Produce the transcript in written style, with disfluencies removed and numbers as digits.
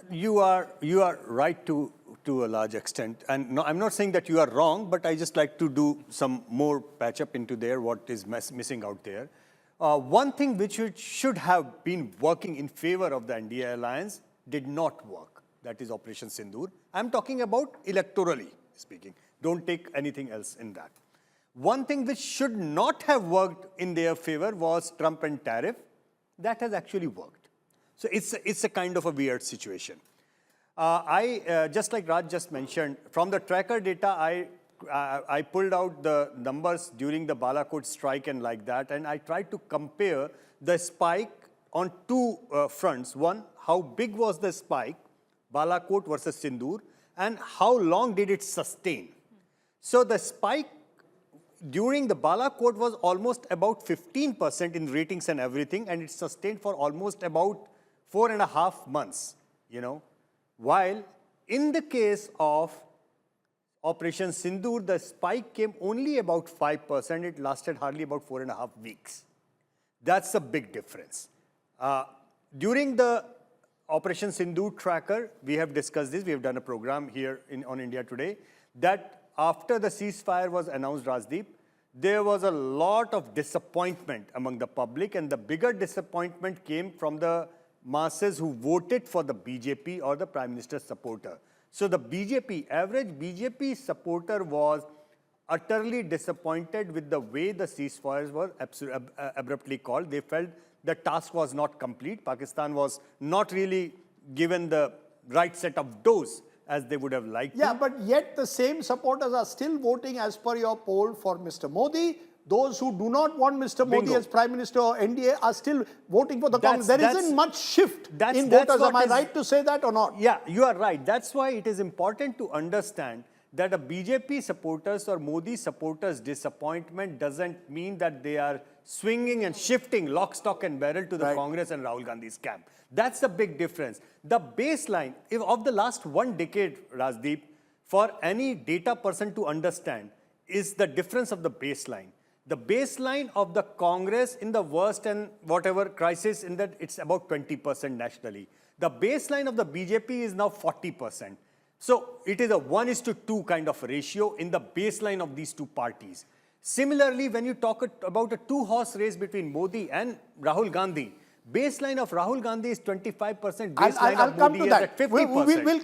You are right to a large extent, and no, I'm not saying that you are wrong, but I just like to do some more patch up into there what is missing out there. One thing which should have been working in favor of the NDA alliance did not work. That is Operation Sindoor. I'm talking about electorally speaking. Don't take anything else in that. One thing which should not have worked in their favor was Trump and tariff. That has actually worked. So it's a kind of a weird situation. Just like Raj just mentioned, from the tracker data, I pulled out the numbers during the Balakot strike and like that, and I tried to compare the spike on two fronts. One, how big was the spike, Balakot versus Sindoor, and how long did it sustain? So the spike during the Balakot was almost about 15% in ratings and everything, and it sustained for almost about 4.5 months, While in the case of Operation Sindoor, the spike came only about 5%. It lasted hardly about 4.5 weeks. That's a big difference. During the Operation Sindoor tracker, we have discussed this. We have done a program here on India Today, that after the ceasefire was announced, Rajdeep, there was a lot of disappointment among the public, and the bigger disappointment came from the masses who voted for the BJP or the Prime Minister's supporter. So the average BJP supporter was utterly disappointed with the way the ceasefires were abruptly called. They felt the task was not complete. Pakistan was not really given the right set of dose as they would have liked to. Yeah, but yet the same supporters are still voting as per your poll for Mr. Modi. Those who do not want Mr. Modi as Prime Minister or NDA are still voting for the Congress. There isn't much shift in voters. Am I right to say that or not? Yeah, you are right. That's why it is important to understand that a BJP supporters or Modi supporters' disappointment doesn't mean that they are swinging and shifting lock, stock and barrel to the Congress and Rahul Gandhi's camp. That's the big difference. The baseline of the last 1 decade, Rajdeep, for any data person to understand is the difference of the baseline. The baseline of the Congress in the worst and whatever crisis in that, it's about 20% nationally. The baseline of the BJP is now 40%. So it is a 1:2 kind of ratio in the baseline of these two parties. Similarly, when you talk about a 2-horse race between Modi and Rahul Gandhi, baseline of Rahul Gandhi is 25%, baseline of Modi is at 50%.